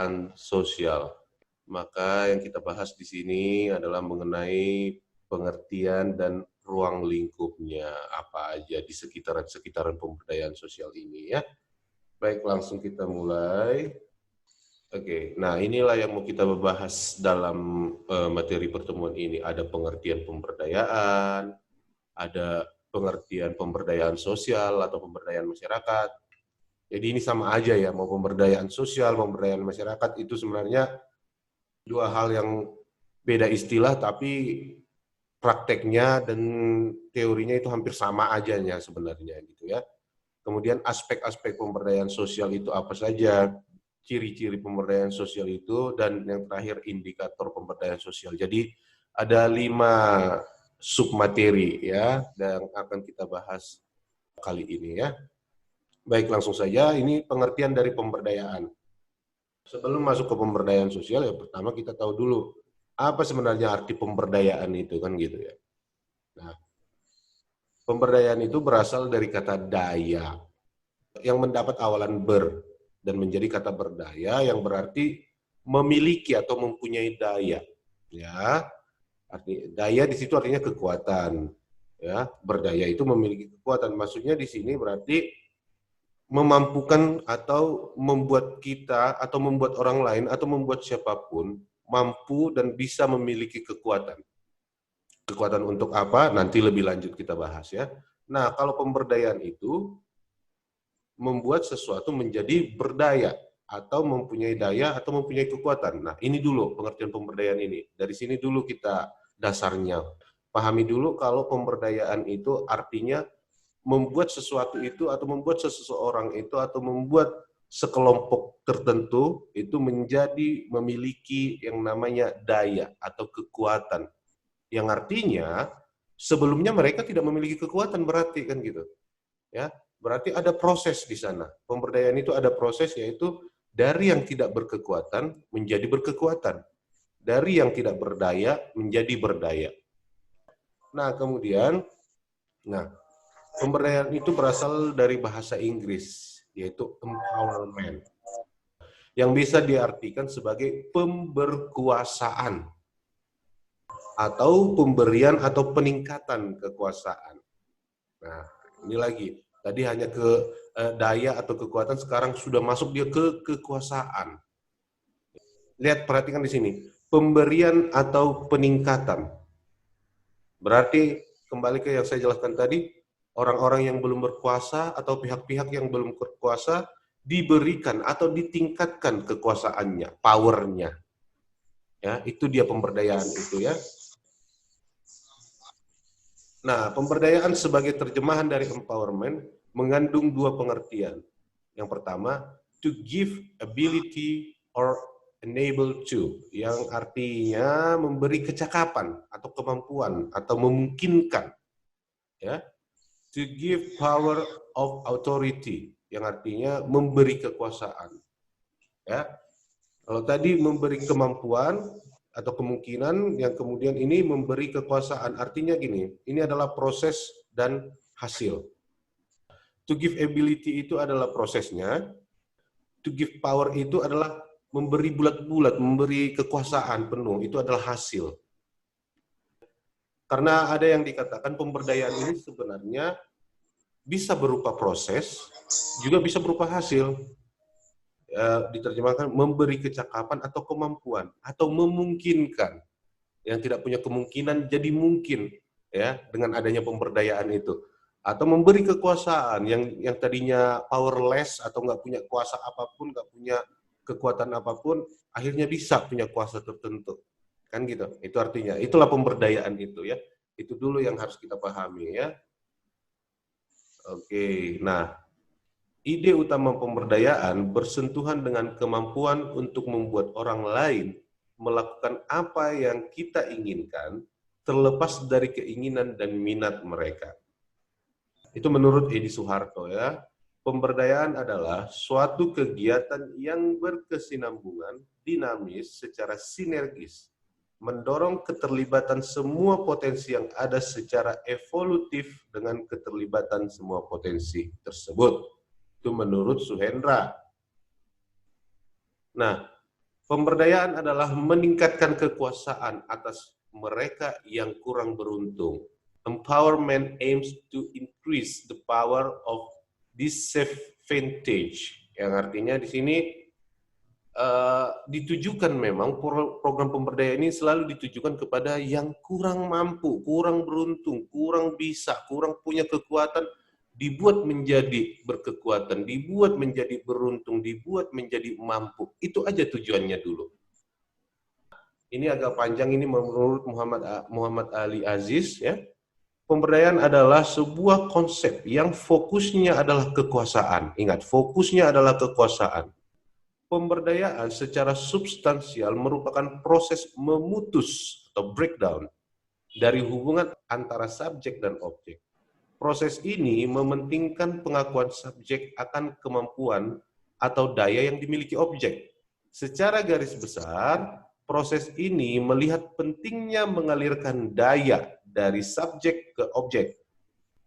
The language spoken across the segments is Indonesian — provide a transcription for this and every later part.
pemberdayaan sosial. Maka yang kita bahas di sini adalah mengenai pengertian dan ruang lingkupnya apa aja di sekitaran pemberdayaan sosial ini ya. Baik, langsung kita mulai. Oke, nah inilah yang mau kita bahas dalam materi pertemuan ini. Ada pengertian pemberdayaan, ada pengertian pemberdayaan sosial atau pemberdayaan masyarakat. Jadi ini sama aja ya, mau pemberdayaan sosial, pemberdayaan masyarakat itu sebenarnya dua hal yang beda istilah, tapi prakteknya dan teorinya itu hampir sama ajanya sebenarnya gitu ya. Kemudian aspek-aspek pemberdayaan sosial itu apa saja, ciri-ciri pemberdayaan sosial itu, dan yang terakhir indikator pemberdayaan sosial. Jadi ada 5 submateri ya yang akan kita bahas kali ini ya. Baik, langsung saja ini pengertian dari pemberdayaan. Sebelum masuk ke pemberdayaan sosial, ya pertama kita tahu dulu apa sebenarnya arti pemberdayaan itu kan gitu ya. Nah, pemberdayaan itu berasal dari kata daya yang mendapat awalan ber dan menjadi kata berdaya yang berarti memiliki atau mempunyai daya. Ya, arti daya di situ artinya kekuatan. Ya, berdaya itu memiliki kekuatan. Maksudnya di sini berarti memampukan atau membuat kita atau membuat orang lain atau membuat siapapun mampu dan bisa memiliki kekuatan. Kekuatan untuk apa? Nanti lebih lanjut kita bahas ya. Nah, kalau pemberdayaan itu membuat sesuatu menjadi berdaya atau mempunyai daya atau mempunyai kekuatan. Nah, ini dulu pengertian pemberdayaan ini. Dari sini dulu kita dasarnya. Pahami dulu kalau pemberdayaan itu artinya membuat sesuatu itu atau membuat seseorang itu atau membuat sekelompok tertentu itu menjadi memiliki yang namanya daya atau kekuatan. Yang artinya sebelumnya mereka tidak memiliki kekuatan berarti kan gitu. Ya, berarti ada proses di sana. Pemberdayaan itu ada proses yaitu dari yang tidak berkekuatan menjadi berkekuatan. Dari yang tidak berdaya menjadi berdaya. Nah, kemudian pemberdayaan itu berasal dari bahasa Inggris, yaitu empowerment, yang bisa diartikan sebagai pemberkuasaan atau pemberian atau peningkatan kekuasaan. Nah, ini lagi, tadi hanya ke daya atau kekuatan, sekarang sudah masuk dia ke kekuasaan. Lihat, perhatikan di sini, pemberian atau peningkatan. Berarti kembali ke yang saya jelaskan tadi, orang-orang yang belum berkuasa atau pihak-pihak yang belum berkuasa diberikan atau ditingkatkan kekuasaannya, powernya. Ya, itu dia pemberdayaan itu ya. Nah, pemberdayaan sebagai terjemahan dari empowerment mengandung dua pengertian. Yang pertama, to give ability or enable to, yang artinya memberi kecakapan atau kemampuan atau memungkinkan. Ya, to give power of authority, yang artinya memberi kekuasaan. Ya, kalau tadi memberi kemampuan atau kemungkinan, yang kemudian ini memberi kekuasaan. Artinya gini, ini adalah proses dan hasil. To give ability itu adalah prosesnya, to give power itu adalah memberi bulat-bulat, memberi kekuasaan penuh, itu adalah hasil. Karena ada yang dikatakan pemberdayaan ini sebenarnya bisa berupa proses, juga bisa berupa hasil. Diterjemahkan memberi kecakapan atau kemampuan, atau memungkinkan. Yang tidak punya kemungkinan jadi mungkin, ya, dengan adanya pemberdayaan itu. Atau memberi kekuasaan, yang tadinya powerless atau nggak punya kuasa apapun, nggak punya kekuatan apapun, akhirnya bisa punya kuasa tertentu. Kan gitu, itu artinya. Itulah pemberdayaan itu ya. Itu dulu yang harus kita pahami ya. Oke, nah ide utama pemberdayaan bersentuhan dengan kemampuan untuk membuat orang lain melakukan apa yang kita inginkan terlepas dari keinginan dan minat mereka. Itu menurut Edi Soeharto ya. Pemberdayaan adalah suatu kegiatan yang berkesinambungan, dinamis, secara sinergis, mendorong keterlibatan semua potensi yang ada secara evolutif dengan keterlibatan semua potensi tersebut. Itu menurut Suhendra. Nah, Pemberdayaan adalah meningkatkan kekuasaan atas mereka yang kurang beruntung. Empowerment aims to increase the power of disadvantaged. Yang artinya di sini ditujukan memang program pemberdayaan ini selalu ditujukan kepada yang kurang mampu, kurang beruntung, kurang bisa, kurang punya kekuatan, dibuat menjadi berkekuatan, dibuat menjadi beruntung, dibuat menjadi mampu. Itu aja tujuannya dulu. Ini agak panjang, ini menurut Muhammad Ali Aziz ya. Pemberdayaan adalah sebuah konsep yang fokusnya adalah kekuasaan. Ingat, fokusnya adalah kekuasaan. Pemberdayaan secara substansial merupakan proses memutus atau breakdown dari hubungan antara subjek dan objek. Proses ini mementingkan pengakuan subjek akan kemampuan atau daya yang dimiliki objek. Secara garis besar, proses ini melihat pentingnya mengalirkan daya dari subjek ke objek.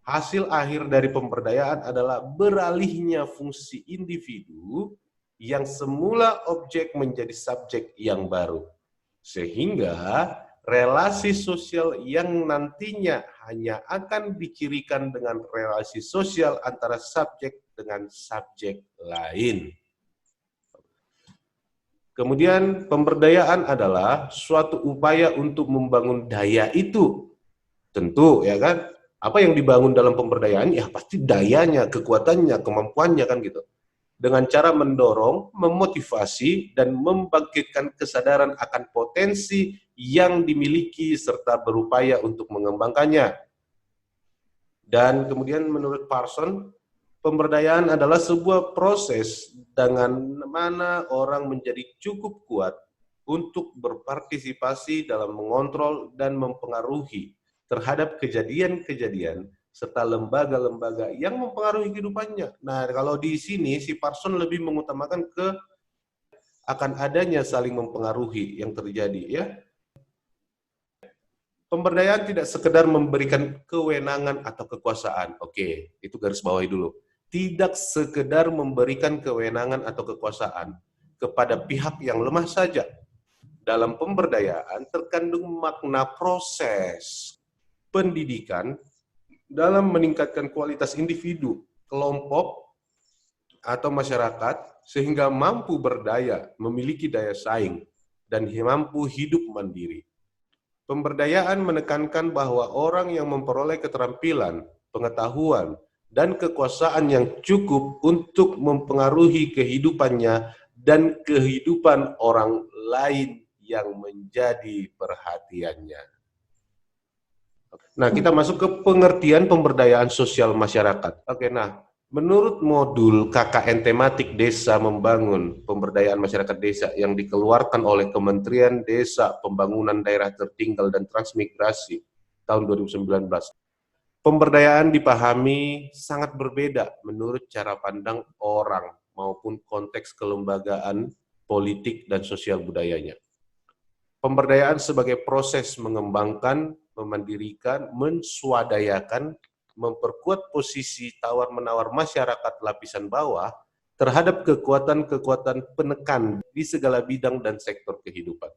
Hasil akhir dari pemberdayaan adalah beralihnya fungsi individu yang semula objek menjadi subjek yang baru. Sehingga relasi sosial yang nantinya hanya akan dicirikan dengan relasi sosial antara subjek dengan subjek lain. Kemudian pemberdayaan adalah suatu upaya untuk membangun daya itu. Tentu ya kan, apa yang dibangun dalam pemberdayaan ya pasti dayanya, kekuatannya, kemampuannya kan gitu. Dengan cara mendorong, memotivasi, dan membangkitkan kesadaran akan potensi yang dimiliki serta berupaya untuk mengembangkannya. Dan kemudian menurut Parson, pemberdayaan adalah sebuah proses dengan mana orang menjadi cukup kuat untuk berpartisipasi dalam mengontrol dan mempengaruhi terhadap kejadian-kejadian serta lembaga-lembaga yang mempengaruhi kehidupannya. Nah, kalau di sini si Parson lebih mengutamakan ke akan adanya saling mempengaruhi yang terjadi ya. Pemberdayaan tidak sekedar memberikan kewenangan atau kekuasaan. Oke, itu garis bawahi dulu. Tidak sekedar memberikan kewenangan atau kekuasaan kepada pihak yang lemah saja. Dalam pemberdayaan terkandung makna proses pendidikan dalam meningkatkan kualitas individu, kelompok, atau masyarakat sehingga mampu berdaya, memiliki daya saing, dan mampu hidup mandiri. Pemberdayaan menekankan bahwa orang yang memperoleh keterampilan, pengetahuan, dan kekuasaan yang cukup untuk mempengaruhi kehidupannya dan kehidupan orang lain yang menjadi perhatiannya. Nah, kita masuk ke pengertian pemberdayaan sosial masyarakat. Oke, nah, menurut modul KKN tematik Desa Membangun Pemberdayaan Masyarakat Desa yang dikeluarkan oleh Kementerian Desa Pembangunan Daerah Tertinggal dan Transmigrasi tahun 2019, pemberdayaan dipahami sangat berbeda menurut cara pandang orang maupun konteks kelembagaan, politik, dan sosial budayanya. Pemberdayaan sebagai proses mengembangkan, memandirikan, menswadayakan, memperkuat posisi tawar-menawar masyarakat lapisan bawah terhadap kekuatan-kekuatan penekan di segala bidang dan sektor kehidupan.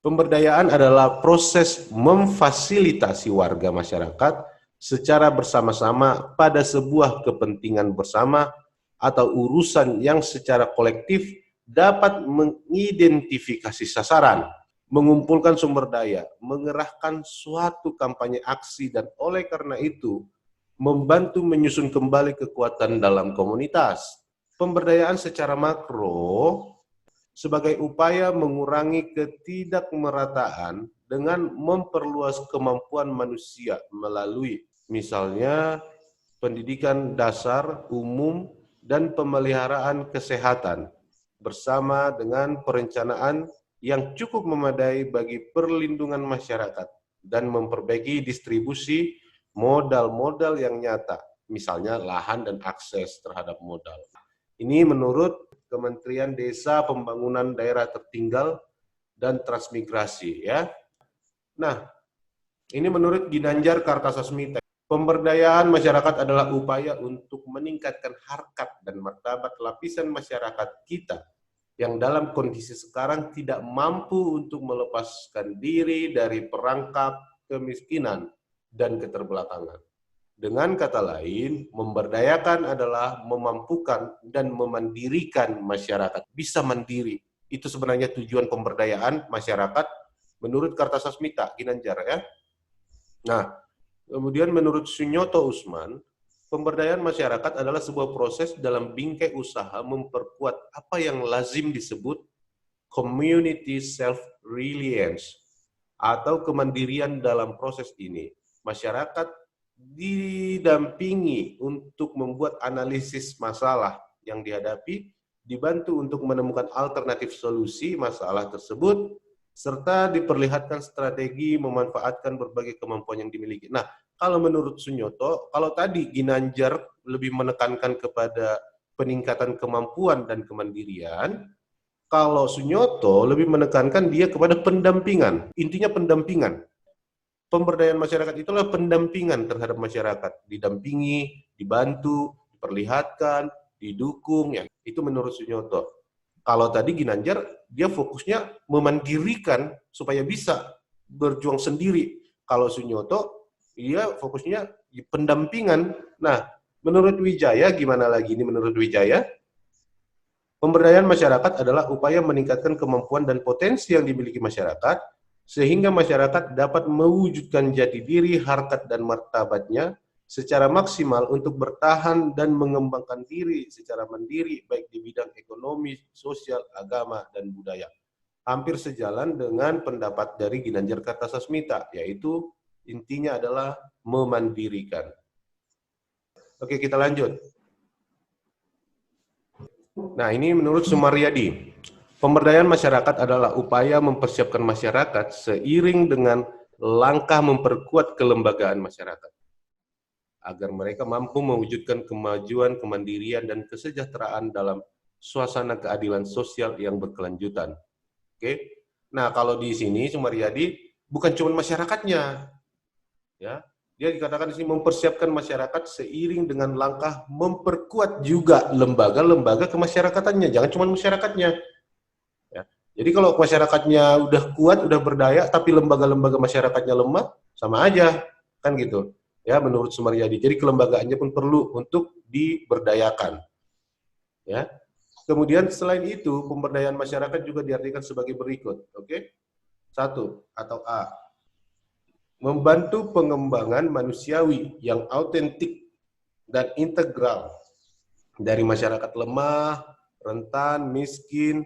Pemberdayaan adalah proses memfasilitasi warga masyarakat secara bersama-sama pada sebuah kepentingan bersama atau urusan yang secara kolektif dapat mengidentifikasi sasaran, mengumpulkan sumber daya, mengerahkan suatu kampanye aksi, dan oleh karena itu membantu menyusun kembali kekuatan dalam komunitas. Pemberdayaan secara makro sebagai upaya mengurangi ketidakmerataan dengan memperluas kemampuan manusia melalui misalnya pendidikan dasar, umum, dan pemeliharaan kesehatan bersama dengan perencanaan yang cukup memadai bagi perlindungan masyarakat dan memperbaiki distribusi modal-modal yang nyata, misalnya lahan dan akses terhadap modal. Ini menurut Kementerian Desa Pembangunan Daerah Tertinggal dan Transmigrasi ya. Nah, ini menurut Ginanjar Kartasasmita. Pemberdayaan masyarakat adalah upaya untuk meningkatkan harkat dan martabat lapisan masyarakat kita yang dalam kondisi sekarang tidak mampu untuk melepaskan diri dari perangkap kemiskinan dan keterbelakangan. Dengan kata lain, memberdayakan adalah memampukan dan memandirikan masyarakat. Bisa mandiri. Itu sebenarnya tujuan pemberdayaan masyarakat menurut Kartasasmita, Ginanjar ya. Nah, kemudian menurut Sunyoto Usman, pemberdayaan masyarakat adalah sebuah proses dalam bingkai usaha memperkuat apa yang lazim disebut community self-reliance atau kemandirian dalam proses ini. Masyarakat didampingi untuk membuat analisis masalah yang dihadapi, dibantu untuk menemukan alternatif solusi masalah tersebut, serta diperlihatkan strategi memanfaatkan berbagai kemampuan yang dimiliki. Nah, kalau menurut Sunyoto, kalau tadi Ginanjar lebih menekankan kepada peningkatan kemampuan dan kemandirian, kalau Sunyoto lebih menekankan dia kepada pendampingan. Intinya pendampingan. Pemberdayaan masyarakat itulah pendampingan terhadap masyarakat. Didampingi, dibantu, diperlihatkan, didukung. Ya, itu menurut Sunyoto. Kalau tadi Ginanjar, dia fokusnya memandirikan supaya bisa berjuang sendiri. Kalau Sunyoto, dia fokusnya di pendampingan. Nah, menurut Wijaya, gimana lagi ini menurut Wijaya? Pemberdayaan masyarakat adalah upaya meningkatkan kemampuan dan potensi yang dimiliki masyarakat, sehingga masyarakat dapat mewujudkan jati diri, harkat, dan martabatnya secara maksimal untuk bertahan dan mengembangkan diri secara mandiri, baik di bidang ekonomi, sosial, agama, dan budaya. Hampir sejalan dengan pendapat dari Ginanjar Kartasasmita, yaitu intinya adalah memandirikan. Oke, kita lanjut. Nah, ini menurut Sumaryadi. Pemberdayaan masyarakat adalah upaya mempersiapkan masyarakat seiring dengan langkah memperkuat kelembagaan masyarakat agar mereka mampu mewujudkan kemajuan, kemandirian, dan kesejahteraan dalam suasana keadilan sosial yang berkelanjutan. Oke. Nah, kalau di sini Sumaryadi bukan cuma masyarakatnya, ya. Dia dikatakan di sini mempersiapkan masyarakat seiring dengan langkah memperkuat juga lembaga-lembaga kemasyarakatannya, jangan cuma masyarakatnya. Ya. Jadi kalau masyarakatnya udah kuat, udah berdaya, tapi lembaga-lembaga masyarakatnya lemah, sama aja, kan gitu. Ya, menurut Sumaryadi. Jadi kelembagaannya pun perlu untuk diberdayakan. Ya. Kemudian selain itu, pemberdayaan masyarakat juga diartikan sebagai berikut, oke? Satu atau A, membantu pengembangan manusiawi yang autentik dan integral dari masyarakat lemah, rentan, miskin,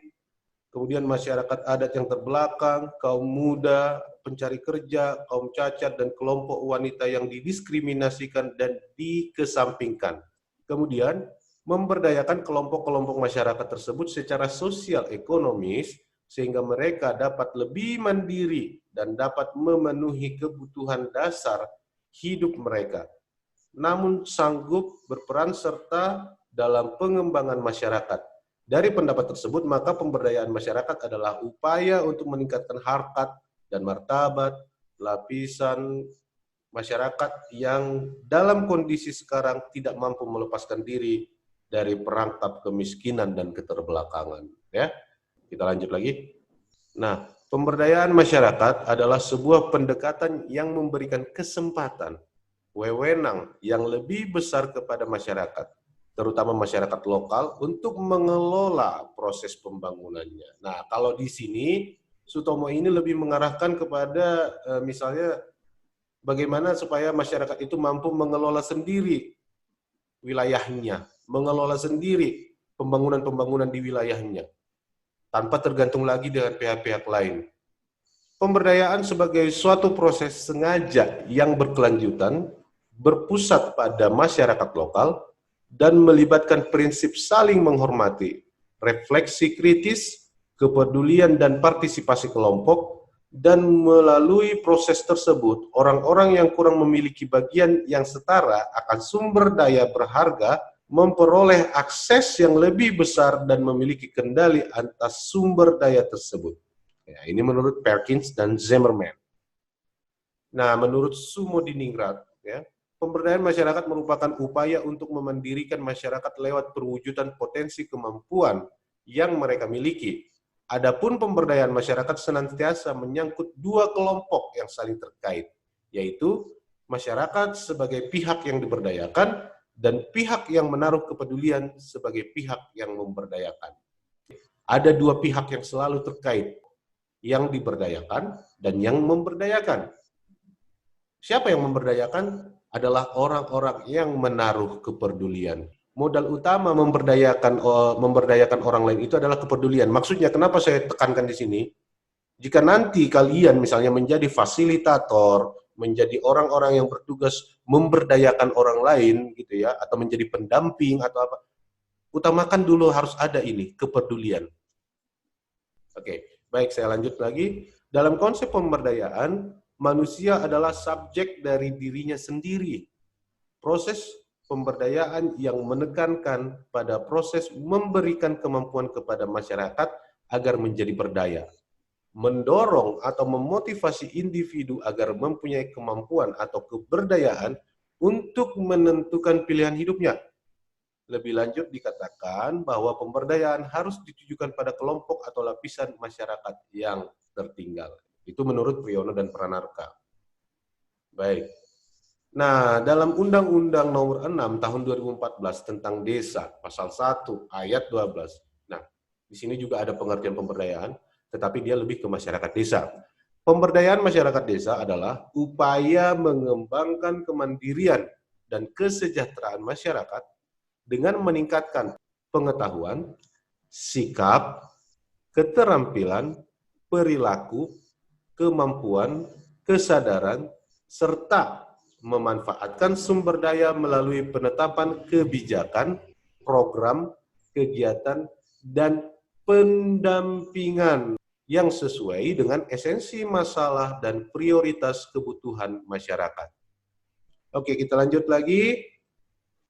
kemudian masyarakat adat yang terbelakang, kaum muda, pencari kerja, kaum cacat, dan kelompok wanita yang didiskriminasikan dan dikesampingkan. Kemudian, memberdayakan kelompok-kelompok masyarakat tersebut secara sosial ekonomis sehingga mereka dapat lebih mandiri dan dapat memenuhi kebutuhan dasar hidup mereka, namun sanggup berperan serta dalam pengembangan masyarakat. Dari pendapat tersebut, maka pemberdayaan masyarakat adalah upaya untuk meningkatkan harkat dan martabat lapisan masyarakat yang dalam kondisi sekarang tidak mampu melepaskan diri dari perangkap kemiskinan dan keterbelakangan. Ya, kita lanjut lagi. Nah, pemberdayaan masyarakat adalah sebuah pendekatan yang memberikan kesempatan, wewenang yang lebih besar kepada masyarakat, terutama masyarakat lokal, untuk mengelola proses pembangunannya. Nah, kalau di sini, Sutomo ini lebih mengarahkan kepada misalnya bagaimana supaya masyarakat itu mampu mengelola sendiri wilayahnya, mengelola sendiri pembangunan-pembangunan di wilayahnya, tanpa tergantung lagi dengan pihak-pihak lain. Pemberdayaan sebagai suatu proses sengaja yang berkelanjutan, berpusat pada masyarakat lokal, dan melibatkan prinsip saling menghormati, refleksi kritis, kepedulian dan partisipasi kelompok, dan melalui proses tersebut, orang-orang yang kurang memiliki bagian yang setara akan sumber daya berharga memperoleh akses yang lebih besar dan memiliki kendali atas sumber daya tersebut. Ya, ini menurut Perkins dan Zimmerman. Nah, menurut Sumodiningrat, ya, pemberdayaan masyarakat merupakan upaya untuk memandirikan masyarakat lewat perwujudan potensi kemampuan yang mereka miliki. Adapun pemberdayaan masyarakat senantiasa menyangkut dua kelompok yang saling terkait, yaitu masyarakat sebagai pihak yang diberdayakan dan pihak yang menaruh kepedulian sebagai pihak yang memberdayakan. Ada dua pihak yang selalu terkait, yang diberdayakan dan yang memberdayakan. Siapa yang memberdayakan? Adalah orang-orang yang menaruh kepedulian. Modal utama memberdayakan orang lain itu adalah kepedulian. Maksudnya kenapa saya tekankan di sini? Jika nanti kalian misalnya menjadi fasilitator, menjadi orang-orang yang bertugas memberdayakan orang lain gitu ya, atau menjadi pendamping atau apa, utamakan dulu harus ada ini, kepedulian. Oke, baik, saya lanjut lagi. Dalam konsep pemberdayaan, manusia adalah subjek dari dirinya sendiri. Proses pemberdayaan yang menekankan pada proses memberikan kemampuan kepada masyarakat agar menjadi berdaya. Mendorong atau memotivasi individu agar mempunyai kemampuan atau keberdayaan untuk menentukan pilihan hidupnya. Lebih lanjut dikatakan bahwa pemberdayaan harus ditujukan pada kelompok atau lapisan masyarakat yang tertinggal. Itu menurut Priyono dan Pranarka. Baik. Nah, dalam Undang-Undang Nomor 6 Tahun 2014 tentang Desa, Pasal 1 Ayat 12. Nah, di sini juga ada pengertian pemberdayaan, tetapi dia lebih ke masyarakat desa. Pemberdayaan masyarakat desa adalah upaya mengembangkan kemandirian dan kesejahteraan masyarakat dengan meningkatkan pengetahuan, sikap, keterampilan, perilaku, kemampuan, kesadaran, serta memanfaatkan sumber daya melalui penetapan kebijakan, program, kegiatan, dan pendampingan yang sesuai dengan esensi masalah dan prioritas kebutuhan masyarakat. Oke, kita lanjut lagi.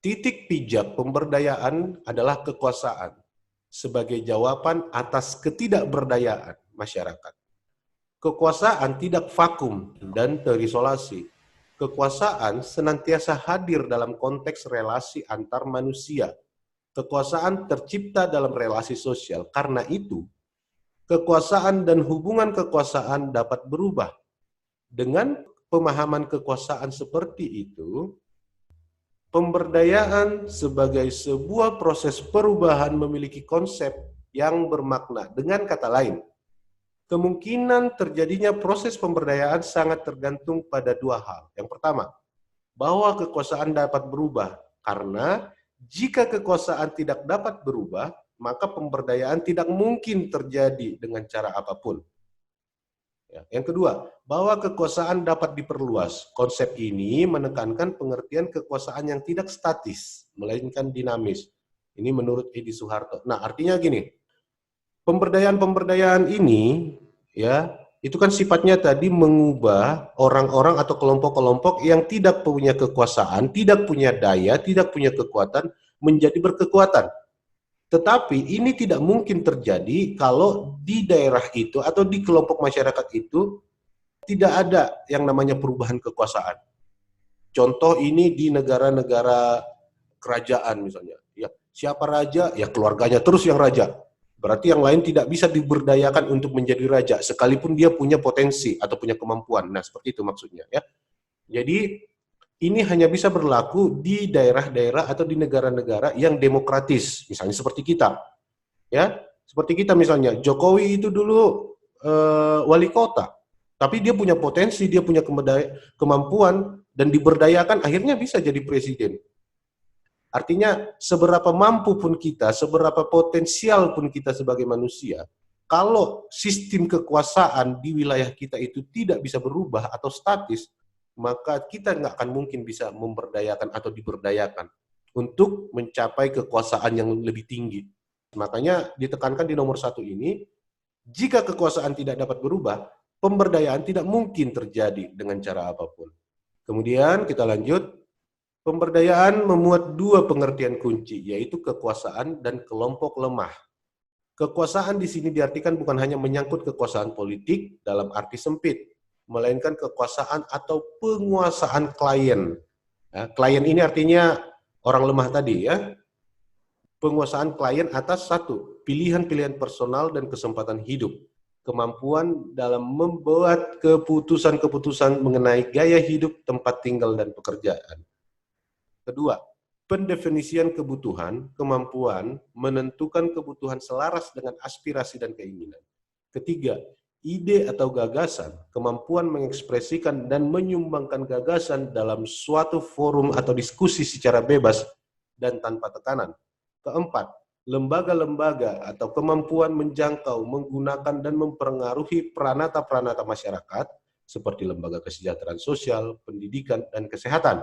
Titik pijak pemberdayaan adalah kekuasaan sebagai jawaban atas ketidakberdayaan masyarakat. Kekuasaan tidak vakum dan terisolasi. Kekuasaan senantiasa hadir dalam konteks relasi antar manusia. Kekuasaan tercipta dalam relasi sosial. Karena itu, kekuasaan dan hubungan kekuasaan dapat berubah. Dengan pemahaman kekuasaan seperti itu, pemberdayaan sebagai sebuah proses perubahan memiliki konsep yang bermakna. Dengan kata lain, kemungkinan terjadinya proses pemberdayaan sangat tergantung pada dua hal. Yang pertama, bahwa kekuasaan dapat berubah, karena jika kekuasaan tidak dapat berubah, maka pemberdayaan tidak mungkin terjadi dengan cara apapun. Yang kedua, bahwa kekuasaan dapat diperluas. Konsep ini menekankan pengertian kekuasaan yang tidak statis, melainkan dinamis. Ini menurut Edi Soeharto. Nah, artinya gini, pemberdayaan ini ya, itu kan sifatnya tadi mengubah orang-orang atau kelompok-kelompok yang tidak punya kekuasaan, tidak punya daya, tidak punya kekuatan menjadi berkekuatan. Tetapi ini tidak mungkin terjadi kalau di daerah itu atau di kelompok masyarakat itu tidak ada yang namanya perubahan kekuasaan. Contoh ini di negara-negara kerajaan misalnya. Ya, siapa raja? Ya keluarganya terus yang raja. Berarti yang lain tidak bisa diberdayakan untuk menjadi raja, sekalipun dia punya potensi atau punya kemampuan. Nah, seperti itu maksudnya ya. Jadi ini hanya bisa berlaku di daerah-daerah atau di negara-negara yang demokratis, misalnya seperti kita. Ya, seperti kita misalnya, Jokowi itu dulu wali kota, tapi dia punya potensi, dia punya kemampuan dan diberdayakan, akhirnya bisa jadi presiden. Artinya seberapa mampu pun kita, seberapa potensial pun kita sebagai manusia, kalau sistem kekuasaan di wilayah kita itu tidak bisa berubah atau statis, maka kita nggak akan mungkin bisa memberdayakan atau diberdayakan untuk mencapai kekuasaan yang lebih tinggi. Makanya ditekankan di nomor 1 ini, jika kekuasaan tidak dapat berubah, pemberdayaan tidak mungkin terjadi dengan cara apapun. Kemudian kita lanjut. Pemberdayaan memuat dua pengertian kunci, yaitu kekuasaan dan kelompok lemah. Kekuasaan di sini diartikan bukan hanya menyangkut kekuasaan politik dalam arti sempit, melainkan kekuasaan atau penguasaan klien. Ya, klien ini artinya orang lemah tadi ya. penguasaan klien atas satu, pilihan-pilihan personal dan kesempatan hidup. Kemampuan dalam membuat keputusan-keputusan mengenai gaya hidup, tempat tinggal, dan pekerjaan. Kedua, pendefinisian kebutuhan, kemampuan menentukan kebutuhan selaras dengan aspirasi dan keinginan. Ketiga, ide atau gagasan, kemampuan mengekspresikan dan menyumbangkan gagasan dalam suatu forum atau diskusi secara bebas dan tanpa tekanan. Keempat, lembaga-lembaga atau kemampuan menjangkau, menggunakan dan mempengaruhi peranata-peranata masyarakat seperti lembaga kesejahteraan sosial, pendidikan, dan kesehatan.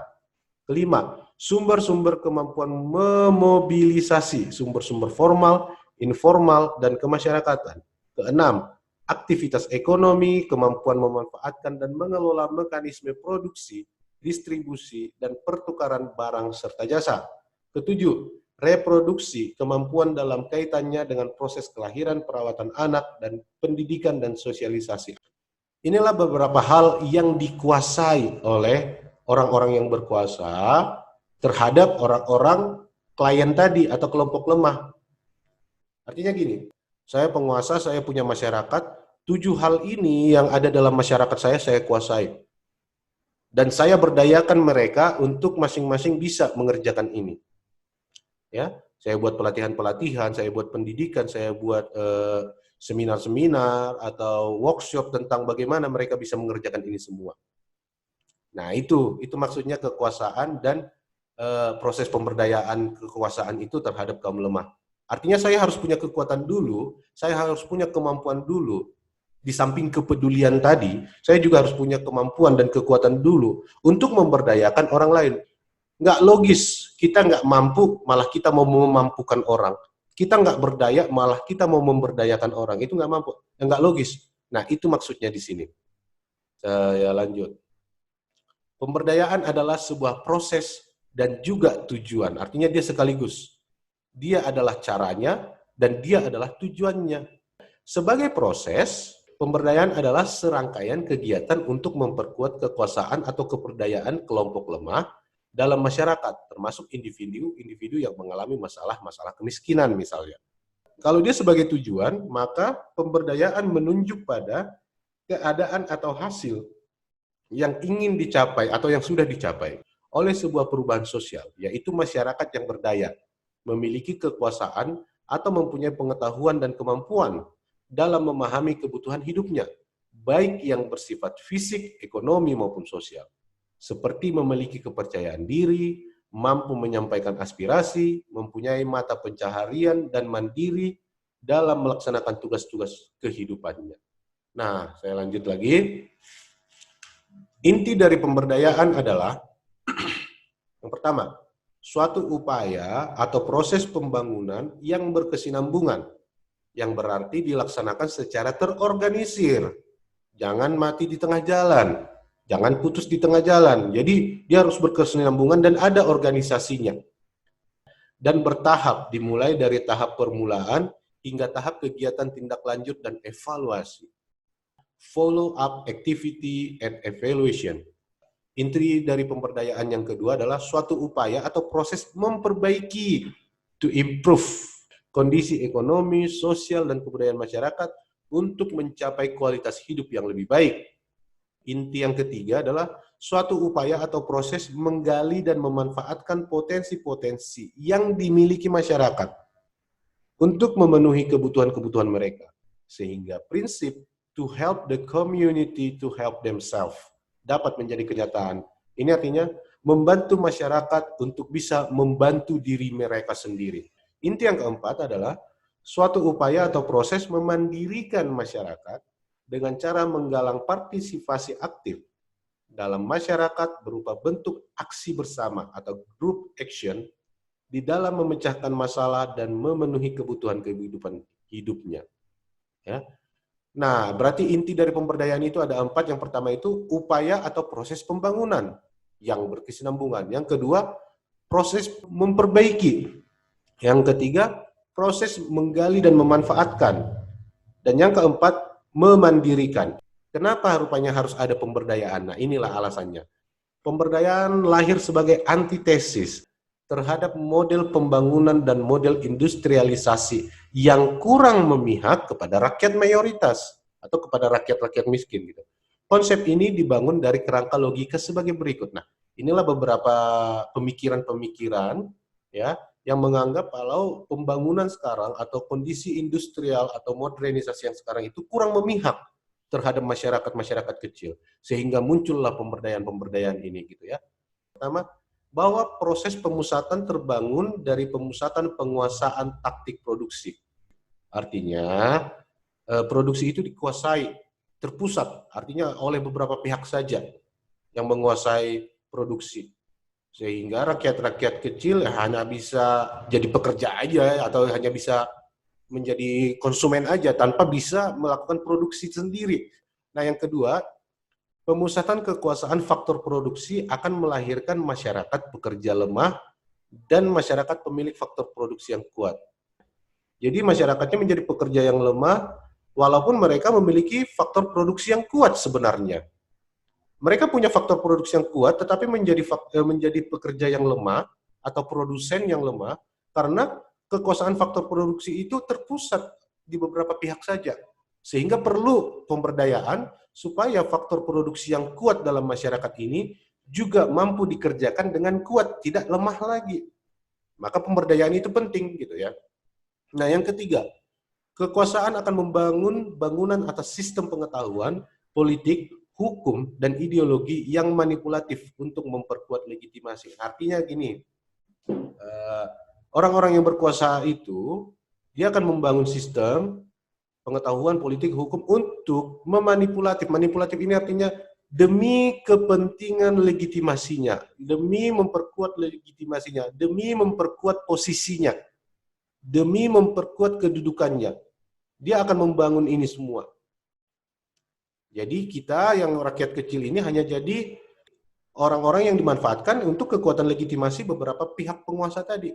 Kelima, sumber-sumber kemampuan memobilisasi, sumber-sumber formal, informal, dan kemasyarakatan. Keenam, aktivitas ekonomi, kemampuan memanfaatkan dan mengelola mekanisme produksi, distribusi, dan pertukaran barang serta jasa. Ketujuh, reproduksi, kemampuan dalam kaitannya dengan proses kelahiran, perawatan anak, dan pendidikan dan sosialisasi. Inilah beberapa hal yang dikuasai oleh orang-orang yang berkuasa terhadap orang-orang klien tadi atau kelompok lemah. Artinya gini, saya penguasa, saya punya masyarakat, 7 hal ini yang ada dalam masyarakat saya kuasai. Dan saya berdayakan mereka untuk masing-masing bisa mengerjakan ini. Ya, saya buat pelatihan-pelatihan, saya buat pendidikan, saya buat seminar-seminar atau workshop tentang bagaimana mereka bisa mengerjakan ini semua. Nah, itu maksudnya kekuasaan dan proses pemberdayaan kekuasaan itu terhadap kaum lemah. Artinya saya harus punya kekuatan dulu, saya harus punya kemampuan dulu. Di samping kepedulian tadi, saya juga harus punya kemampuan dan kekuatan dulu untuk memberdayakan orang lain. Nggak logis, kita nggak mampu, malah kita mau memampukan orang. Kita nggak berdaya, malah kita mau memberdayakan orang. Itu nggak mampu, nggak logis. Nah, itu maksudnya di sini. Saya lanjut. Pemberdayaan adalah sebuah proses dan juga tujuan. Artinya dia sekaligus. Dia adalah caranya dan dia adalah tujuannya. Sebagai proses, pemberdayaan adalah serangkaian kegiatan untuk memperkuat kekuasaan atau keberdayaan kelompok lemah dalam masyarakat, termasuk individu-individu yang mengalami masalah-masalah kemiskinan misalnya. Kalau dia sebagai tujuan, maka pemberdayaan menunjuk pada keadaan atau hasil yang ingin dicapai atau yang sudah dicapai oleh sebuah perubahan sosial, yaitu masyarakat yang berdaya, memiliki kekuasaan atau mempunyai pengetahuan dan kemampuan dalam memahami kebutuhan hidupnya, baik yang bersifat fisik, ekonomi, maupun sosial. Seperti memiliki kepercayaan diri, mampu menyampaikan aspirasi, mempunyai mata pencaharian, dan mandiri dalam melaksanakan tugas-tugas kehidupannya. Nah, saya lanjut lagi. Inti dari pemberdayaan adalah yang pertama, suatu upaya atau proses pembangunan yang berkesinambungan, yang berarti dilaksanakan secara terorganisir. Jangan mati di tengah jalan, jangan putus di tengah jalan. Jadi dia harus berkesinambungan dan ada organisasinya. Dan bertahap, dimulai dari tahap permulaan hingga tahap kegiatan tindak lanjut dan evaluasi. Follow up activity and evaluation. Inti dari pemberdayaan yang kedua adalah suatu upaya atau proses memperbaiki, to improve kondisi ekonomi, sosial, dan kebudayaan masyarakat untuk mencapai kualitas hidup yang lebih baik. Inti yang ketiga adalah suatu upaya atau proses menggali dan memanfaatkan potensi-potensi yang dimiliki masyarakat untuk memenuhi kebutuhan-kebutuhan mereka. Sehingga prinsip to help the community to help themselves dapat menjadi kenyataan. Ini artinya membantu masyarakat untuk bisa membantu diri mereka sendiri. Inti yang keempat adalah suatu upaya atau proses memandirikan masyarakat dengan cara menggalang partisipasi aktif dalam masyarakat berupa bentuk aksi bersama atau group action di dalam memecahkan masalah dan memenuhi kebutuhan kehidupan hidupnya. Ya. Nah, berarti inti dari pemberdayaan itu ada 4. Yang pertama itu upaya atau proses pembangunan yang berkesinambungan. Yang kedua, proses memperbaiki. Yang ketiga, proses menggali dan memanfaatkan. Dan yang keempat, memandirikan. Kenapa rupanya harus ada pemberdayaan? Nah, inilah alasannya. Pemberdayaan lahir sebagai antitesis terhadap model pembangunan dan model industrialisasi yang kurang memihak kepada rakyat mayoritas atau kepada rakyat-rakyat miskin gitu. Konsep ini dibangun dari kerangka logika sebagai berikut. Nah, inilah beberapa pemikiran-pemikiran ya yang menganggap kalau pembangunan sekarang atau kondisi industrial atau modernisasi yang sekarang itu kurang memihak terhadap masyarakat-masyarakat kecil, sehingga muncullah pemberdayaan-pemberdayaan ini gitu ya. Pertama, bahwa proses pemusatan terbangun dari pemusatan penguasaan taktik produksi. Artinya, produksi itu dikuasai, terpusat, artinya oleh beberapa pihak saja yang menguasai produksi. Sehingga rakyat-rakyat kecil hanya bisa jadi pekerja aja atau hanya bisa menjadi konsumen aja tanpa bisa melakukan produksi sendiri. Nah, yang kedua, pemusatan kekuasaan faktor produksi akan melahirkan masyarakat pekerja lemah dan masyarakat pemilik faktor produksi yang kuat. Jadi masyarakatnya menjadi pekerja yang lemah walaupun mereka memiliki faktor produksi yang kuat sebenarnya. Mereka punya faktor produksi yang kuat tetapi menjadi pekerja yang lemah atau produsen yang lemah karena kekuasaan faktor produksi itu terpusat di beberapa pihak saja. Sehingga perlu pemberdayaan supaya faktor produksi yang kuat dalam masyarakat ini juga mampu dikerjakan dengan kuat, tidak lemah lagi. Maka pemberdayaan itu penting gitu ya. Nah, yang ketiga, kekuasaan akan membangun bangunan atas sistem pengetahuan, politik, hukum, dan ideologi yang manipulatif untuk memperkuat legitimasi. Artinya gini, orang-orang yang berkuasa itu, dia akan membangun sistem pengetahuan politik hukum untuk memanipulatif. Manipulatif ini artinya demi kepentingan legitimasinya, demi memperkuat legitimasinya, demi memperkuat posisinya, demi memperkuat kedudukannya. Dia akan membangun ini semua. Jadi kita yang rakyat kecil ini hanya jadi orang-orang yang dimanfaatkan untuk kekuatan legitimasi beberapa pihak penguasa tadi.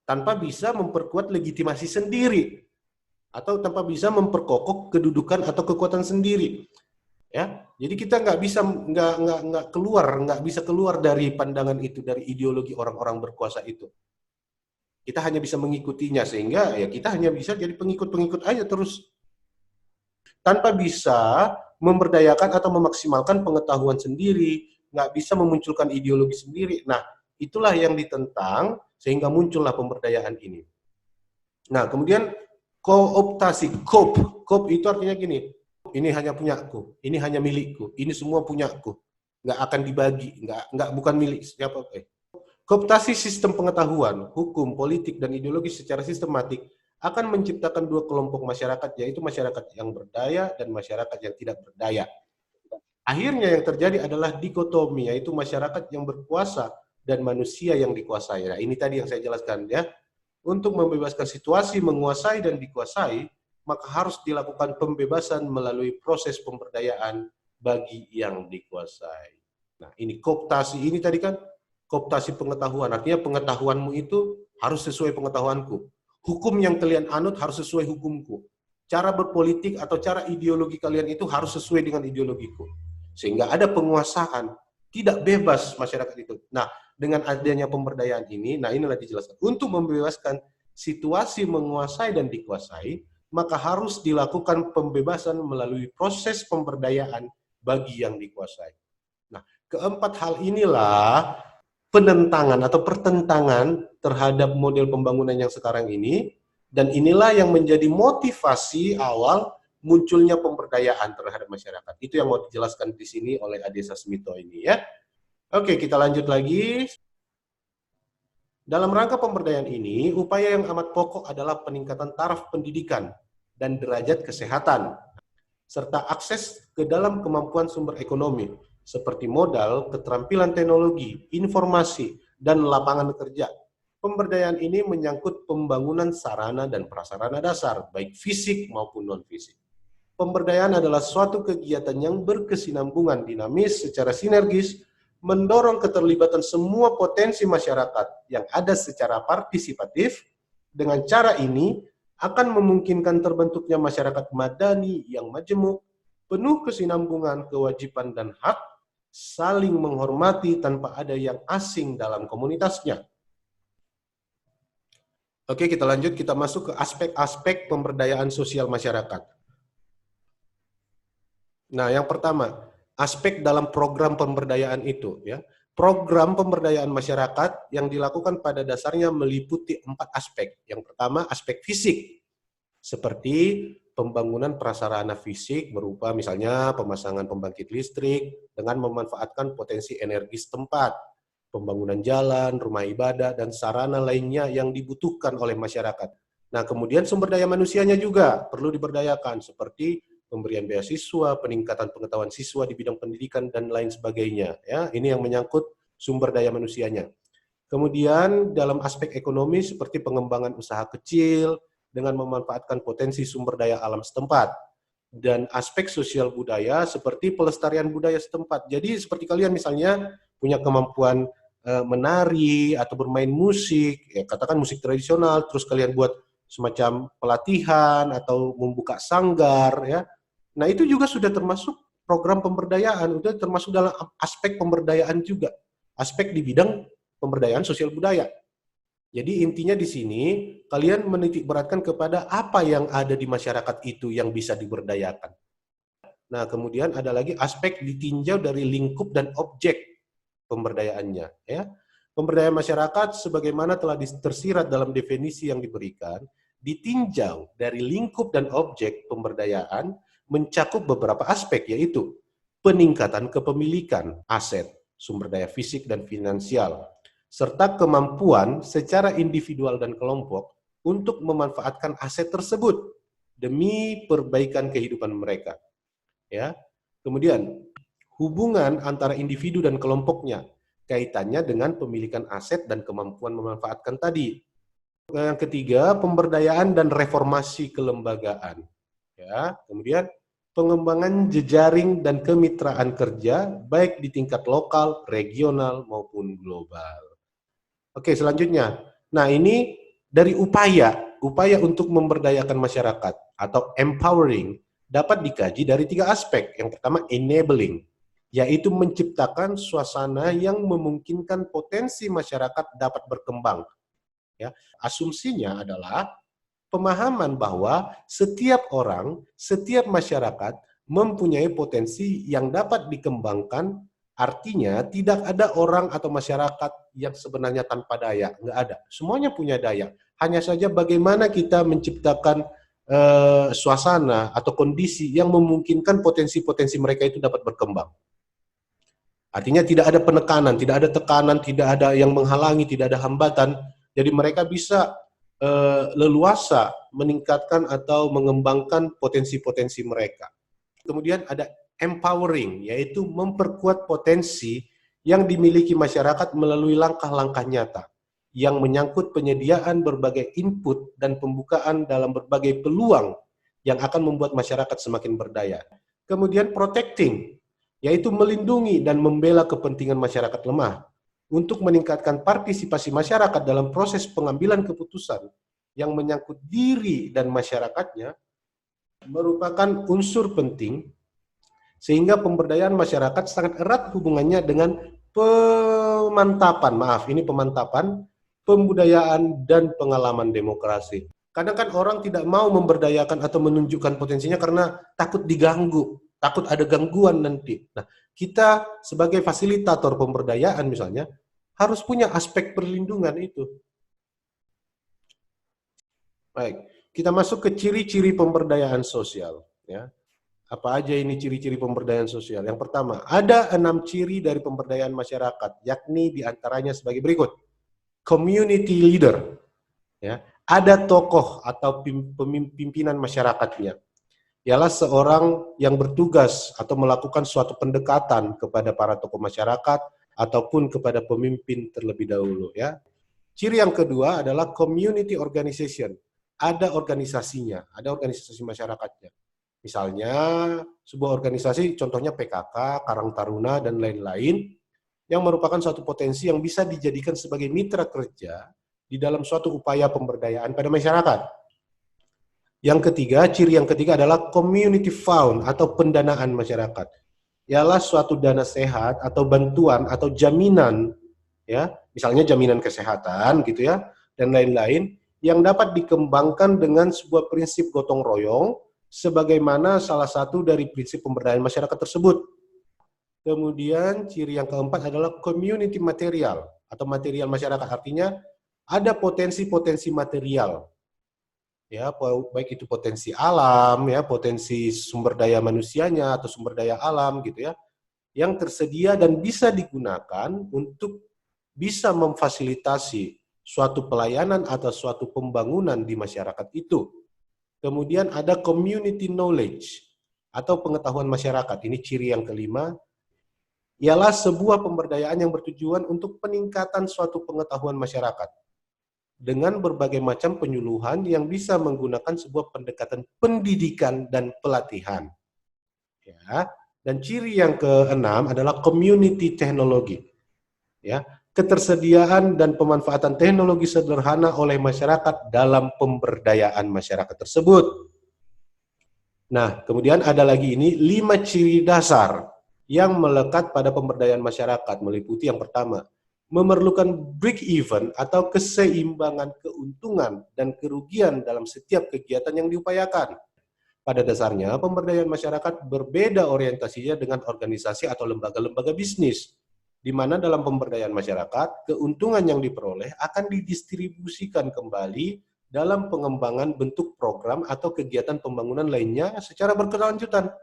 Tanpa bisa memperkuat legitimasi sendiri. Atau tanpa bisa memperkokoh kedudukan atau kekuatan sendiri, ya. Jadi kita nggak bisa keluar dari pandangan itu, dari ideologi orang-orang berkuasa itu. Kita hanya bisa mengikutinya sehingga ya kita hanya bisa jadi pengikut-pengikut aja terus, tanpa bisa memberdayakan atau memaksimalkan pengetahuan sendiri, nggak bisa memunculkan ideologi sendiri. Nah, itulah yang ditentang sehingga muncullah pemberdayaan ini. Nah, kemudian kooptasi, koop itu artinya gini, ini hanya punyaku, ini hanya milikku, ini semua punyaku, nggak akan dibagi, bukan milik siapa. Kooptasi sistem pengetahuan, hukum, politik, dan ideologi secara sistematik akan menciptakan dua kelompok masyarakat, yaitu masyarakat yang berdaya dan masyarakat yang tidak berdaya. Akhirnya yang terjadi adalah dikotomi, yaitu masyarakat yang berkuasa dan manusia yang dikuasai. Nah, ini tadi yang saya jelaskan ya. Untuk membebaskan situasi menguasai dan dikuasai, maka harus dilakukan pembebasan melalui proses pemberdayaan bagi yang dikuasai. Nah, ini kooptasi ini tadi kan kooptasi pengetahuan, artinya pengetahuanmu itu harus sesuai pengetahuanku. Hukum yang kalian anut harus sesuai hukumku. Cara berpolitik atau cara ideologi kalian itu harus sesuai dengan ideologiku. Sehingga ada penguasaan, tidak bebas masyarakat itu. Nah, dengan adanya pemberdayaan ini, nah inilah dijelaskan. Untuk membebaskan situasi menguasai dan dikuasai, maka harus dilakukan pembebasan melalui proses pemberdayaan bagi yang dikuasai. Nah, keempat hal inilah penentangan atau pertentangan terhadap model pembangunan yang sekarang ini, dan inilah yang menjadi motivasi awal munculnya pemberdayaan terhadap masyarakat. Itu yang mau dijelaskan di sini oleh Ade Sasmito ini ya. Oke, kita lanjut lagi. Dalam rangka pemberdayaan ini, upaya yang amat pokok adalah peningkatan taraf pendidikan dan derajat kesehatan, serta akses ke dalam kemampuan sumber ekonomi, seperti modal, keterampilan teknologi, informasi, dan lapangan kerja. Pemberdayaan ini menyangkut pembangunan sarana dan prasarana dasar, baik fisik maupun non-fisik. Pemberdayaan adalah suatu kegiatan yang berkesinambungan, dinamis, secara sinergis, mendorong keterlibatan semua potensi masyarakat yang ada secara partisipatif. Dengan cara ini akan memungkinkan terbentuknya masyarakat madani yang majemuk, penuh kesinambungan kewajiban dan hak, saling menghormati tanpa ada yang asing dalam komunitasnya. Oke, kita lanjut, kita masuk ke aspek-aspek pemberdayaan sosial masyarakat. Nah, yang pertama, aspek dalam program pemberdayaan itu, ya. Program pemberdayaan masyarakat yang dilakukan pada dasarnya meliputi 4 aspek. Yang pertama, aspek fisik, seperti pembangunan prasarana fisik berupa misalnya pemasangan pembangkit listrik dengan memanfaatkan potensi energi setempat, pembangunan jalan, rumah ibadah, dan sarana lainnya yang dibutuhkan oleh masyarakat. Nah, kemudian sumber daya manusianya juga perlu diberdayakan, seperti pemberian beasiswa, peningkatan pengetahuan siswa di bidang pendidikan, dan lain sebagainya. Ya, ini yang menyangkut sumber daya manusianya. Kemudian dalam aspek ekonomi seperti pengembangan usaha kecil dengan memanfaatkan potensi sumber daya alam setempat. Dan aspek sosial budaya seperti pelestarian budaya setempat. Jadi seperti kalian misalnya punya kemampuan menari atau bermain musik, ya katakan musik tradisional, terus kalian buat semacam pelatihan atau membuka sanggar, ya. Nah, itu juga sudah termasuk program pemberdayaan, sudah termasuk dalam aspek pemberdayaan juga, aspek di bidang pemberdayaan sosial budaya. Jadi intinya di sini kalian menitik beratkan kepada apa yang ada di masyarakat itu yang bisa diberdayakan. Nah, kemudian ada lagi aspek ditinjau dari lingkup dan objek pemberdayaannya, ya. Pemberdayaan masyarakat sebagaimana telah tersirat dalam definisi yang diberikan, ditinjau dari lingkup dan objek pemberdayaan mencakup beberapa aspek, yaitu peningkatan kepemilikan aset, sumber daya fisik dan finansial, serta kemampuan secara individual dan kelompok untuk memanfaatkan aset tersebut demi perbaikan kehidupan mereka. Ya. Kemudian hubungan antara individu dan kelompoknya, kaitannya dengan pemilikan aset dan kemampuan memanfaatkan tadi. Yang ketiga, pemberdayaan dan reformasi kelembagaan. Ya, kemudian pengembangan jejaring dan kemitraan kerja baik di tingkat lokal, regional maupun global. Oke, selanjutnya. Nah, ini dari upaya untuk memberdayakan masyarakat atau empowering dapat dikaji dari 3 aspek. Yang pertama, enabling, yaitu menciptakan suasana yang memungkinkan potensi masyarakat dapat berkembang. Ya, asumsinya adalah pemahaman bahwa setiap orang, setiap masyarakat mempunyai potensi yang dapat dikembangkan. Artinya tidak ada orang atau masyarakat yang sebenarnya tanpa daya, nggak ada. Semuanya punya daya. Hanya saja bagaimana kita menciptakan suasana atau kondisi yang memungkinkan potensi-potensi mereka itu dapat berkembang. Artinya tidak ada penekanan, tidak ada tekanan, tidak ada yang menghalangi, tidak ada hambatan. Jadi mereka bisa leluasa meningkatkan atau mengembangkan potensi-potensi mereka. Kemudian ada empowering, yaitu memperkuat potensi yang dimiliki masyarakat melalui langkah-langkah nyata yang menyangkut penyediaan berbagai input dan pembukaan dalam berbagai peluang yang akan membuat masyarakat semakin berdaya. Kemudian protecting, yaitu melindungi dan membela kepentingan masyarakat lemah untuk meningkatkan partisipasi masyarakat dalam proses pengambilan keputusan yang menyangkut diri dan masyarakatnya merupakan unsur penting sehingga pemberdayaan masyarakat sangat erat hubungannya dengan pemantapan pembudayaan dan pengalaman demokrasi. Kadang kan orang tidak mau memberdayakan atau menunjukkan potensinya karena takut diganggu, takut ada gangguan nanti. Nah, kita sebagai fasilitator pemberdayaan misalnya harus punya aspek perlindungan itu. Baik, kita masuk ke ciri-ciri pemberdayaan sosial. Ya, apa aja ini ciri-ciri pemberdayaan sosial? Yang pertama, ada 6 ciri dari pemberdayaan masyarakat, yakni diantaranya sebagai berikut. Community leader, ya, ada tokoh atau pimpinan masyarakatnya. Ialah seorang yang bertugas atau melakukan suatu pendekatan kepada para tokoh masyarakat ataupun kepada pemimpin terlebih dahulu, ya. Ciri yang kedua adalah community organization. Ada organisasinya, ada organisasi masyarakatnya. Misalnya sebuah organisasi, contohnya PKK, Karang Taruna, dan lain-lain, yang merupakan suatu potensi yang bisa dijadikan sebagai mitra kerja di dalam suatu upaya pemberdayaan pada masyarakat. Yang ketiga, ciri yang ketiga adalah community fund atau pendanaan masyarakat. Ialah suatu dana sehat atau bantuan atau jaminan, ya, misalnya jaminan kesehatan gitu ya, dan lain-lain yang dapat dikembangkan dengan sebuah prinsip gotong royong sebagaimana salah satu dari prinsip pemberdayaan masyarakat tersebut. Kemudian ciri yang keempat adalah community material atau material masyarakat, artinya ada potensi-potensi material, ya, baik itu potensi alam, ya, potensi sumber daya manusianya atau sumber daya alam gitu ya, yang tersedia dan bisa digunakan untuk bisa memfasilitasi suatu pelayanan atau suatu pembangunan di masyarakat itu. Kemudian ada community knowledge atau pengetahuan masyarakat. Ini ciri yang kelima, ialah sebuah pemberdayaan yang bertujuan untuk peningkatan suatu pengetahuan masyarakat dengan berbagai macam penyuluhan yang bisa menggunakan sebuah pendekatan pendidikan dan pelatihan. Ya. Dan ciri yang keenam adalah community teknologi. Ya, ketersediaan dan pemanfaatan teknologi sederhana oleh masyarakat dalam pemberdayaan masyarakat tersebut. Nah, kemudian ada lagi ini 5 ciri dasar yang melekat pada pemberdayaan masyarakat, meliputi yang pertama, memerlukan break even atau keseimbangan keuntungan dan kerugian dalam setiap kegiatan yang diupayakan. Pada dasarnya, pemberdayaan masyarakat berbeda orientasinya dengan organisasi atau lembaga-lembaga bisnis, di mana dalam pemberdayaan masyarakat, keuntungan yang diperoleh akan didistribusikan kembali dalam pengembangan bentuk program atau kegiatan pembangunan lainnya secara berkelanjutan.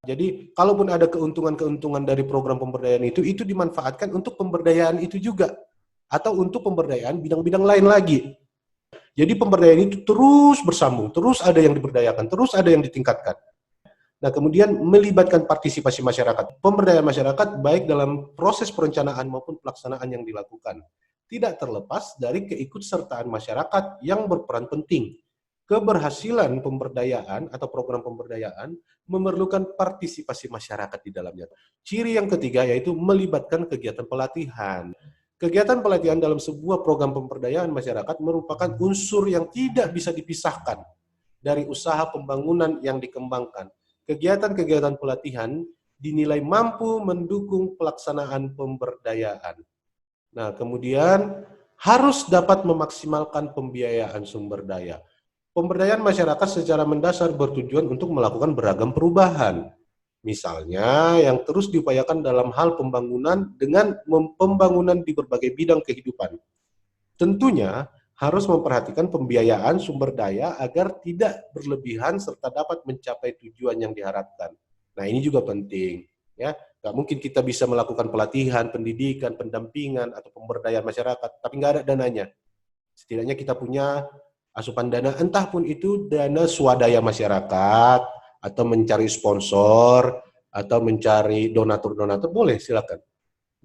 Jadi, kalaupun ada keuntungan-keuntungan dari program pemberdayaan itu dimanfaatkan untuk pemberdayaan itu juga, atau untuk pemberdayaan bidang-bidang lain lagi. Jadi pemberdayaan itu terus bersambung, terus ada yang diberdayakan, terus ada yang ditingkatkan. Nah, kemudian melibatkan partisipasi masyarakat. Pemberdayaan masyarakat baik dalam proses perencanaan maupun pelaksanaan yang dilakukan. Tidak terlepas dari keikutsertaan masyarakat yang berperan penting. Keberhasilan pemberdayaan atau program pemberdayaan memerlukan partisipasi masyarakat di dalamnya. Ciri yang ketiga yaitu melibatkan kegiatan pelatihan. Kegiatan pelatihan dalam sebuah program pemberdayaan masyarakat merupakan unsur yang tidak bisa dipisahkan dari usaha pembangunan yang dikembangkan. Kegiatan-kegiatan pelatihan dinilai mampu mendukung pelaksanaan pemberdayaan. Nah, kemudian harus dapat memaksimalkan pembiayaan sumber daya. Pemberdayaan masyarakat secara mendasar bertujuan untuk melakukan beragam perubahan. Misalnya yang terus diupayakan dalam hal pembangunan dengan pembangunan di berbagai bidang kehidupan. Tentunya harus memperhatikan pembiayaan sumber daya agar tidak berlebihan serta dapat mencapai tujuan yang diharapkan. Nah, ini juga penting, ya. Nggak mungkin kita bisa melakukan pelatihan, pendidikan, pendampingan atau pemberdayaan masyarakat, tapi nggak ada dananya. Setidaknya kita punya asupan dana, entah pun itu dana swadaya masyarakat, atau mencari sponsor, atau mencari donatur-donatur, boleh silakan.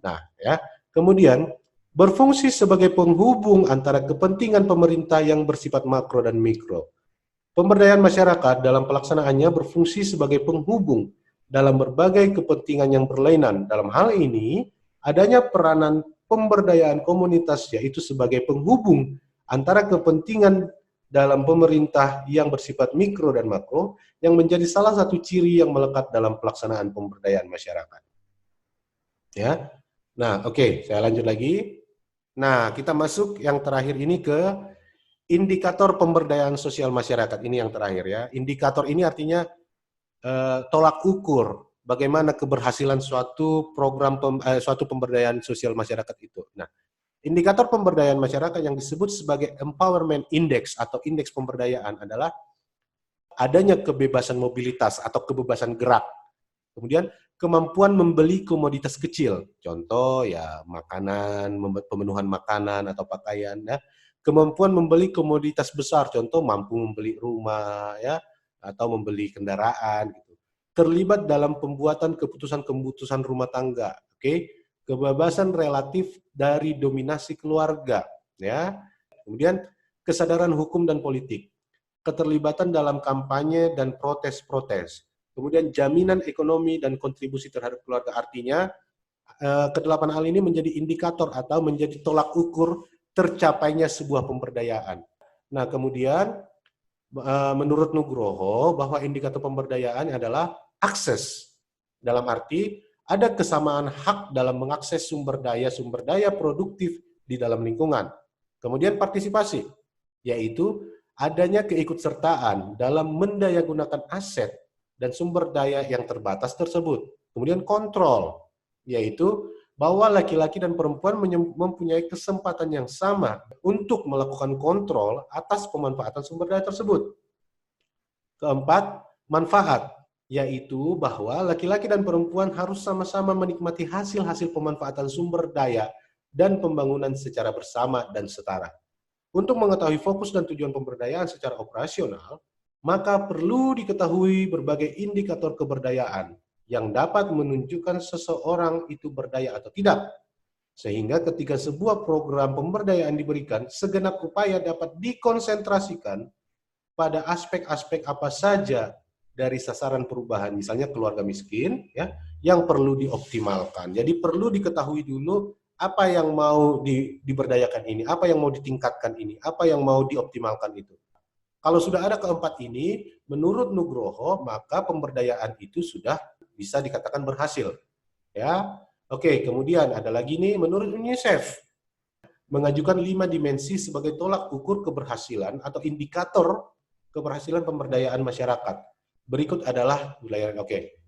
Nah, ya. Kemudian berfungsi sebagai penghubung antara kepentingan pemerintah yang bersifat makro dan mikro. Pemberdayaan masyarakat dalam pelaksanaannya berfungsi sebagai penghubung dalam berbagai kepentingan yang berlainan. Dalam hal ini, adanya peranan pemberdayaan komunitas yaitu sebagai penghubung antara kepentingan dalam pemerintah yang bersifat mikro dan makro yang menjadi salah satu ciri yang melekat dalam pelaksanaan pemberdayaan masyarakat. Ya. Nah, oke, saya lanjut lagi. Nah, kita masuk yang terakhir ini ke indikator pemberdayaan sosial masyarakat. Ini yang terakhir ya. Indikator ini artinya tolak ukur bagaimana keberhasilan suatu program suatu pemberdayaan sosial masyarakat itu. Nah, indikator pemberdayaan masyarakat yang disebut sebagai empowerment index atau indeks pemberdayaan adalah adanya kebebasan mobilitas atau kebebasan gerak. Kemudian kemampuan membeli komoditas kecil, contoh ya makanan, pemenuhan makanan atau pakaian, ya. Kemampuan membeli komoditas besar, contoh mampu membeli rumah, ya, atau membeli kendaraan, gitu. Terlibat dalam pembuatan keputusan-keputusan rumah tangga, oke? Kebebasan relatif dari dominasi keluarga, ya. Kemudian kesadaran hukum dan politik, keterlibatan dalam kampanye dan protes-protes. Kemudian jaminan ekonomi dan kontribusi terhadap keluarga, artinya kedelapan hal ini menjadi indikator atau menjadi tolak ukur tercapainya sebuah pemberdayaan. Nah, kemudian menurut Nugroho bahwa indikator pemberdayaan adalah akses, dalam arti ada kesamaan hak dalam mengakses sumber daya produktif di dalam lingkungan. Kemudian partisipasi, yaitu adanya keikutsertaan dalam mendayagunakan aset dan sumber daya yang terbatas tersebut. Kemudian kontrol, yaitu bahwa laki-laki dan perempuan mempunyai kesempatan yang sama untuk melakukan kontrol atas pemanfaatan sumber daya tersebut. Keempat, manfaat, yaitu bahwa laki-laki dan perempuan harus sama-sama menikmati hasil-hasil pemanfaatan sumber daya dan pembangunan secara bersama dan setara. Untuk mengetahui fokus dan tujuan pemberdayaan secara operasional, maka perlu diketahui berbagai indikator keberdayaan yang dapat menunjukkan seseorang itu berdaya atau tidak. Sehingga ketika sebuah program pemberdayaan diberikan, segenap upaya dapat dikonsentrasikan pada aspek-aspek apa saja dari sasaran perubahan, misalnya keluarga miskin, ya, yang perlu dioptimalkan. Jadi perlu diketahui dulu apa yang mau diberdayakan ini, apa yang mau ditingkatkan ini, apa yang mau dioptimalkan itu. Kalau sudah ada keempat ini, menurut Nugroho, maka pemberdayaan itu sudah bisa dikatakan berhasil. Ya, oke. Kemudian ada lagi nih, menurut UNICEF, mengajukan 5 dimensi sebagai tolak ukur keberhasilan atau indikator keberhasilan pemberdayaan masyarakat. Berikut adalah wilayah. Oke.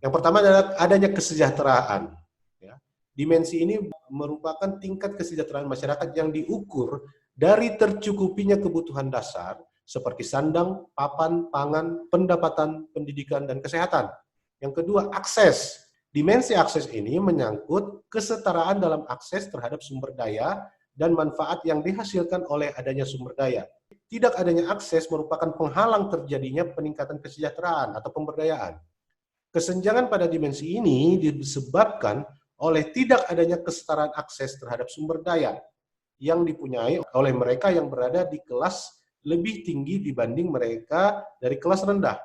Yang pertama adalah adanya kesejahteraan. Ya. Dimensi ini merupakan tingkat kesejahteraan masyarakat yang diukur dari tercukupinya kebutuhan dasar seperti sandang, papan, pangan, pendapatan, pendidikan, dan kesehatan. Yang kedua, akses. Dimensi akses ini menyangkut kesetaraan dalam akses terhadap sumber daya dan manfaat yang dihasilkan oleh adanya sumber daya. Tidak adanya akses merupakan penghalang terjadinya peningkatan kesejahteraan atau pemberdayaan. Kesenjangan pada dimensi ini disebabkan oleh tidak adanya kesetaraan akses terhadap sumber daya yang dipunyai oleh mereka yang berada di kelas lebih tinggi dibanding mereka dari kelas rendah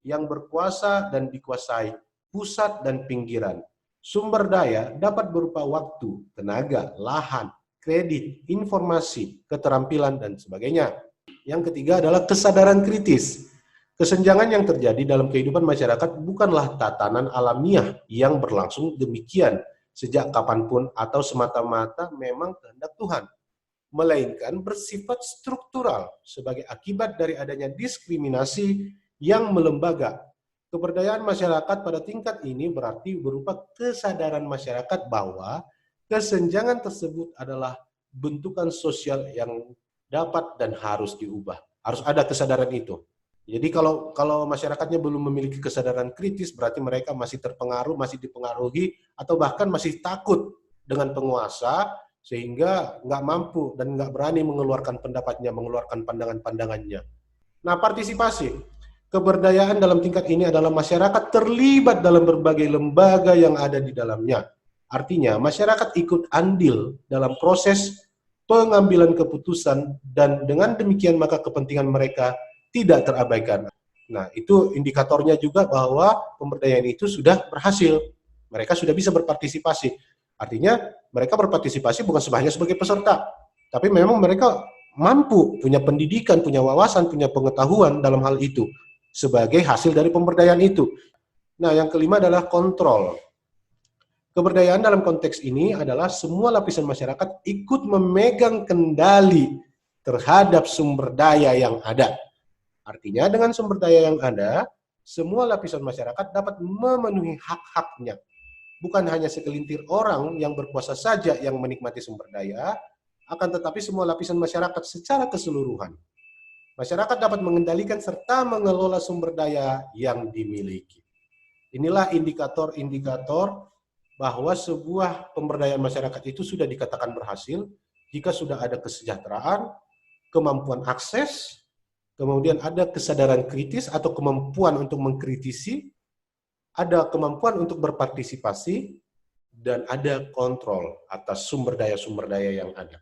yang berkuasa dan dikuasai pusat dan pinggiran. Sumber daya dapat berupa waktu, tenaga, lahan, kredit, informasi, keterampilan, dan sebagainya. Yang ketiga adalah kesadaran kritis. Kesenjangan yang terjadi dalam kehidupan masyarakat bukanlah tatanan alamiah yang berlangsung demikian sejak kapanpun atau semata-mata memang kehendak Tuhan, melainkan bersifat struktural sebagai akibat dari adanya diskriminasi yang melembaga. Keberdayaan masyarakat pada tingkat ini berarti berupa kesadaran masyarakat bahwa kesenjangan tersebut adalah bentukan sosial yang dapat dan harus diubah. Harus ada kesadaran itu. Jadi kalau masyarakatnya belum memiliki kesadaran kritis, berarti mereka masih terpengaruh, masih dipengaruhi, atau bahkan masih takut dengan penguasa, sehingga nggak mampu dan nggak berani mengeluarkan pendapatnya, mengeluarkan pandangan-pandangannya. Nah, partisipasi. Keberdayaan dalam tingkat ini adalah masyarakat terlibat dalam berbagai lembaga yang ada di dalamnya. Artinya, masyarakat ikut andil dalam proses pengambilan keputusan dan dengan demikian maka kepentingan mereka tidak terabaikan. Nah, itu indikatornya juga bahwa pemberdayaan itu sudah berhasil. Mereka sudah bisa berpartisipasi. Artinya, mereka berpartisipasi bukan hanya sebagai peserta, tapi memang mereka mampu, punya pendidikan, punya wawasan, punya pengetahuan dalam hal itu, sebagai hasil dari pemberdayaan itu. Nah, yang kelima adalah kontrol. Keberdayaan dalam konteks ini adalah semua lapisan masyarakat ikut memegang kendali terhadap sumber daya yang ada. Artinya dengan sumber daya yang ada, semua lapisan masyarakat dapat memenuhi hak-haknya. Bukan hanya segelintir orang yang berkuasa saja yang menikmati sumber daya, akan tetapi semua lapisan masyarakat secara keseluruhan. Masyarakat dapat mengendalikan serta mengelola sumber daya yang dimiliki. Inilah indikator-indikator bahwa sebuah pemberdayaan masyarakat itu sudah dikatakan berhasil jika sudah ada kesejahteraan, kemampuan akses, kemudian ada kesadaran kritis atau kemampuan untuk mengkritisi, ada kemampuan untuk berpartisipasi, dan ada kontrol atas sumber daya yang ada.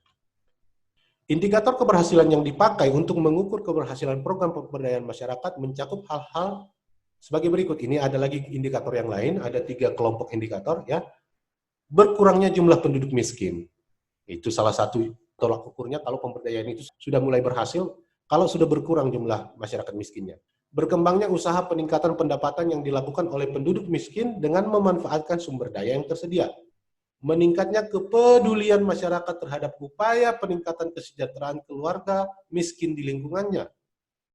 Indikator keberhasilan yang dipakai untuk mengukur keberhasilan program pemberdayaan masyarakat mencakup hal-hal sebagai berikut. Ini ada lagi indikator yang lain, ada 3 kelompok indikator ya. Berkurangnya jumlah penduduk miskin. Itu salah satu tolak ukurnya kalau pemberdayaan itu sudah mulai berhasil, kalau sudah berkurang jumlah masyarakat miskinnya. Berkembangnya usaha peningkatan pendapatan yang dilakukan oleh penduduk miskin dengan memanfaatkan sumber daya yang tersedia. meningkatnya kepedulian masyarakat terhadap upaya peningkatan kesejahteraan keluarga miskin di lingkungannya,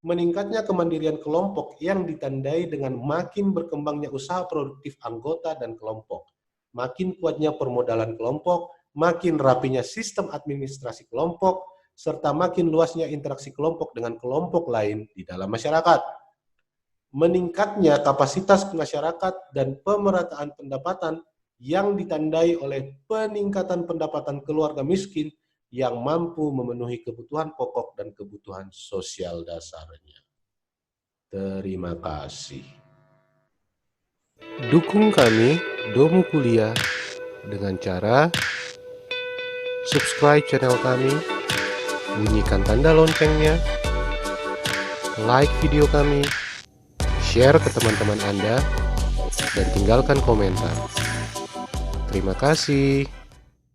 meningkatnya kemandirian kelompok yang ditandai dengan makin berkembangnya usaha produktif anggota dan kelompok, makin kuatnya permodalan kelompok, makin rapinya sistem administrasi kelompok, serta makin luasnya interaksi kelompok dengan kelompok lain di dalam masyarakat. Meningkatnya kapasitas masyarakat dan pemerataan pendapatan yang ditandai oleh peningkatan pendapatan keluarga miskin yang mampu memenuhi kebutuhan pokok dan kebutuhan sosial dasarnya. Terima kasih. Dukung kami, Domu Kuliah, dengan cara subscribe channel kami, bunyikan tanda loncengnya, like video kami, share ke teman-teman Anda, dan tinggalkan komentar. Terima kasih.